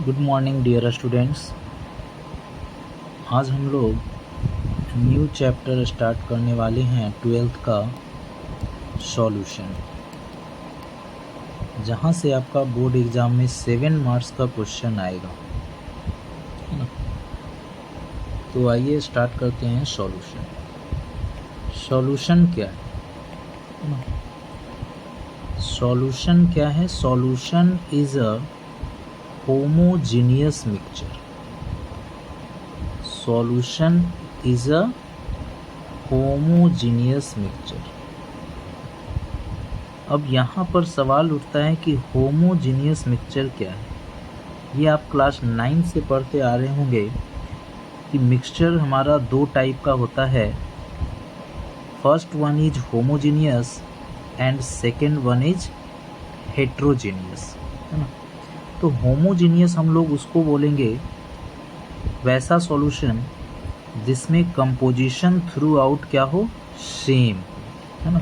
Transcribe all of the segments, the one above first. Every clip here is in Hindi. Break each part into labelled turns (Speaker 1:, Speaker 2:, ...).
Speaker 1: Good morning dear students. आज हम लोग न्यू चैप्टर स्टार्ट करने वाले हैं 12th का सॉल्यूशन, जहां से आपका बोर्ड एग्ज़ाम में 7 मार्क्स का क्वेश्चन आएगा, है ना। तो आइए स्टार्ट करते हैं सॉल्यूशन। सॉल्यूशन क्या है ना? सॉल्यूशन क्या है? Solution is a homogeneous mixture. Solution is a homogeneous mixture. अब यहाँ पर सवाल उठता है कि होमोजीनियस मिक्सचर क्या है। ये आप क्लास 9 से पढ़ते आ रहे होंगे कि मिक्सचर हमारा दो टाइप का होता है। First one is homogeneous and second one is heterogeneous, है ना। तो होमोजीनियस हम लोग उसको बोलेंगे वैसा सॉल्यूशन जिसमें कंपोजिशन थ्रू आउट क्या हो, सेम, है ना।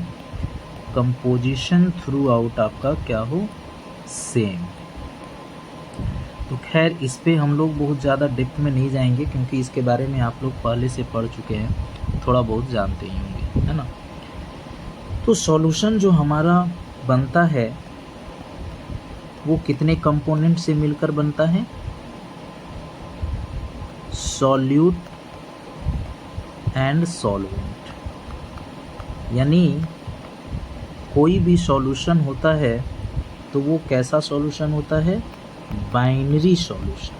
Speaker 1: कंपोजिशन थ्रू आउट आपका क्या हो, सेम। तो खैर इस पे हम लोग बहुत ज़्यादा डेप्थ में नहीं जाएंगे, क्योंकि इसके बारे में आप लोग पहले से पढ़ चुके हैं, थोड़ा बहुत जानते ही होंगे, है ना। तो सॉल्यूशन जो हमारा बनता है वो कितने कंपोनेंट से मिलकर बनता है? Solute and solvent. यानी कोई भी सॉल्यूशन होता है तो वो कैसा सॉल्यूशन होता है? Binary solution.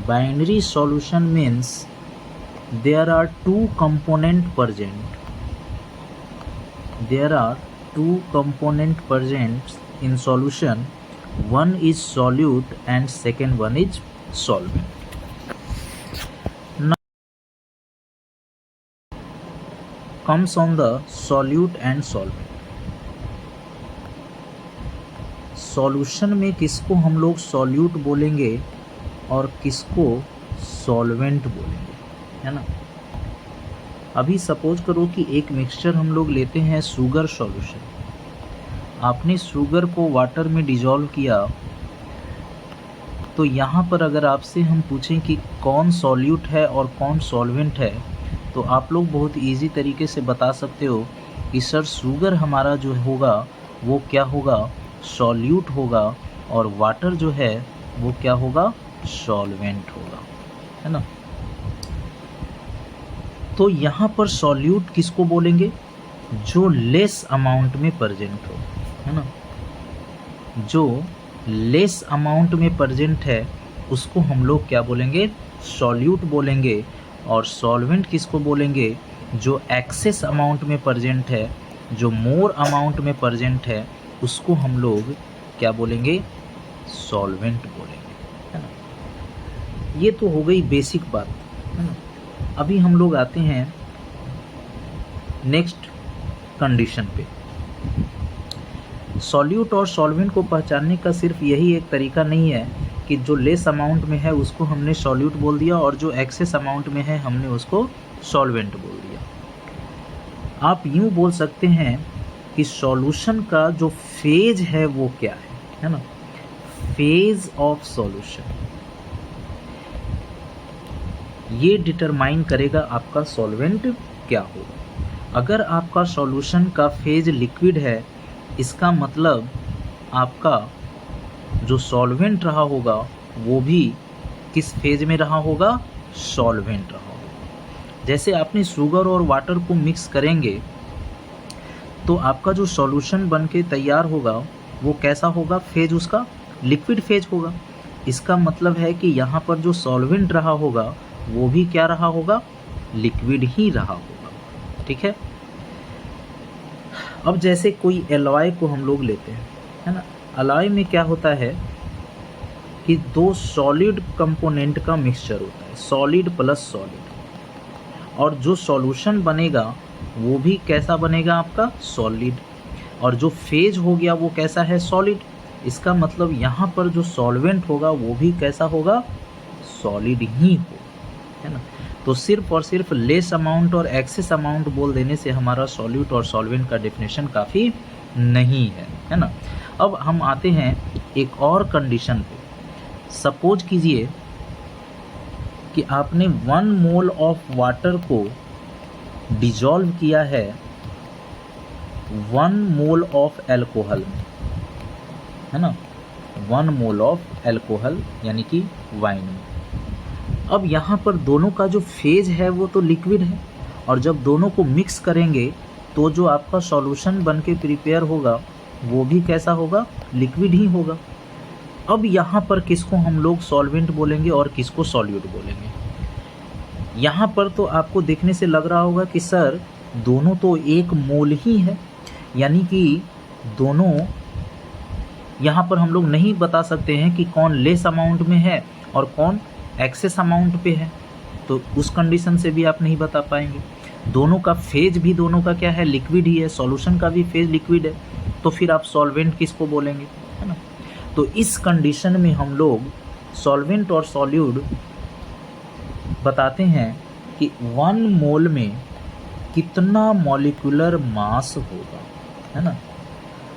Speaker 1: Binary solution means there are two component present. There are two component present in solution, one is solute and second one is solvent. Now comes on the solute and solvent. Solution में किसको हम लोग सॉल्यूट बोलेंगे और किसको सॉल्वेंट बोलेंगे, है ना। अभी सपोज करो कि एक मिक्सचर हम लोग लेते हैं शुगर सॉल्यूशन। आपने शुगर को वाटर में डिजॉल्व किया, तो यहाँ पर अगर आपसे हम पूछें कि कौन सॉल्यूट है और कौन सॉल्वेंट है, तो आप लोग बहुत इजी तरीके से बता सकते हो कि सर शुगर हमारा जो होगा वो क्या होगा, सॉल्यूट होगा, और वाटर जो है वो क्या होगा, सॉल्वेंट होगा, है ना। तो यहाँ पर सॉल्यूट किसको बोलेंगे? जो लेस अमाउंट में प्रेजेंट हो, है ना। जो लेस अमाउंट में प्रेजेंट है उसको हम लोग क्या बोलेंगे? सॉल्यूट बोलेंगे। और सॉल्वेंट किसको बोलेंगे? जो एक्सेस अमाउंट में प्रेजेंट है, जो मोर अमाउंट में प्रेजेंट है, उसको हम लोग क्या बोलेंगे? सॉल्वेंट बोलेंगे, है ना। ये तो हो गई बेसिक बात, है ना। अभी हम लोग आते हैं नेक्स्ट कंडीशन पे। सॉल्यूट और सॉल्वेंट को पहचानने का सिर्फ यही एक तरीका नहीं है कि जो लेस अमाउंट में है उसको हमने सॉल्यूट बोल दिया और जो एक्सेस अमाउंट में है हमने उसको सॉल्वेंट बोल दिया। आप यूं बोल सकते हैं कि सॉल्यूशन का जो फेज है वो क्या है ना। फेज ऑफ सॉल्यूशन ये डिटरमाइन करेगा आपका सॉल्वेंट क्या होगा। अगर आपका सॉल्यूशन का फेज लिक्विड है, इसका मतलब आपका जो सॉल्वेंट रहा होगा वो भी किस फेज में रहा होगा? सॉल्वेंट रहा होगा। जैसे आपने शुगर और वाटर को मिक्स करेंगे तो आपका जो सॉल्यूशन बन के तैयार होगा वो कैसा होगा? फेज उसका लिक्विड फेज होगा। इसका मतलब है कि यहाँ पर जो सॉल्वेंट रहा होगा वो भी क्या रहा होगा? लिक्विड ही रहा होगा, ठीक है। अब जैसे कोई एलॉय को हम लोग लेते हैं, है ना। एलॉय में क्या होता है कि दो सॉलिड कंपोनेंट का मिक्सचर होता है, सॉलिड प्लस सॉलिड, और जो सॉल्यूशन बनेगा वो भी कैसा बनेगा? आपका सॉलिड। और जो फेज हो गया वो कैसा है? सॉलिड। इसका मतलब यहाँ पर जो सॉल्वेंट होगा वो भी कैसा होगा? सॉलिड ही हो, है ना। तो सिर्फ और सिर्फ लेस अमाउंट और एक्सेस अमाउंट बोल देने से हमारा सॉल्यूट और सॉल्वेंट का डेफिनेशन काफ़ी नहीं है ना। अब हम आते हैं एक और कंडीशन पे सपोज कीजिए कि आपने 1 मोल ऑफ वाटर को डिजॉल्व किया है 1 मोल ऑफ एल्कोहल में, है ना, 1 मोल ऑफ एल्कोहल यानी कि वाइन में। अब यहाँ पर दोनों का जो फेज है वो तो लिक्विड है, और जब दोनों को मिक्स करेंगे तो जो आपका सॉल्यूशन बन के प्रिपेयर होगा वो भी कैसा होगा, लिक्विड ही होगा। अब यहाँ पर किसको हम लोग सॉल्वेंट बोलेंगे और किसको सॉल्यूट बोलेंगे? यहाँ पर तो आपको देखने से लग रहा होगा कि सर दोनों तो 1 मोल ही है, यानी कि दोनों, यहाँ पर हम लोग नहीं बता सकते हैं कि कौन लेस अमाउंट में है और कौन एक्सेस अमाउंट पे है, तो उस कंडीशन से भी आप नहीं बता पाएंगे। दोनों का फेज भी दोनों का क्या है, लिक्विड ही है, सॉल्यूशन का भी फेज लिक्विड है, तो फिर आप सॉल्वेंट किसको बोलेंगे, है ना। तो इस कंडीशन में हम लोग सॉल्वेंट और सॉल्यूट बताते हैं कि 1 मोल में कितना मॉलिक्यूलर मास होगा, है ना,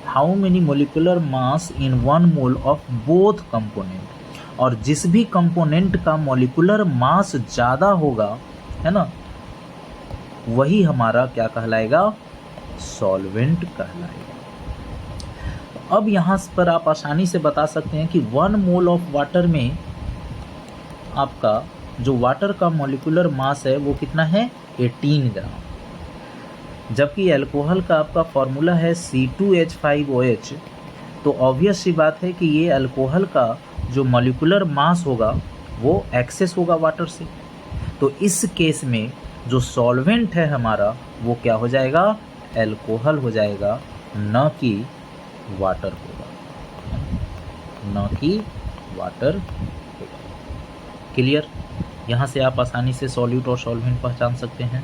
Speaker 1: how many molecular mass in 1 mole of both component, और जिस भी कंपोनेंट का मॉलिक्यूलर मास ज़्यादा होगा, है ना, वही हमारा क्या कहलाएगा, सॉल्वेंट कहलाएगा। अब यहाँ पर आप आसानी से बता सकते हैं कि 1 मोल ऑफ वाटर में आपका जो वाटर का मॉलिक्यूलर मास है वो कितना है, 18 ग्राम, जबकि अल्कोहल का आपका फॉर्मूला है C2H5OH। तो ऑब्वियस सी बात है कि ये अल्कोहल का जो मॉलिक्यूलर मास होगा वो एक्सेस होगा वाटर से। तो इस केस में जो सॉल्वेंट है हमारा वो क्या हो जाएगा, अल्कोहल हो जाएगा, न कि वाटर होगा, न कि वाटर होगा। क्लियर? यहाँ से आप आसानी से सॉल्यूट और सॉल्वेंट पहचान सकते हैं।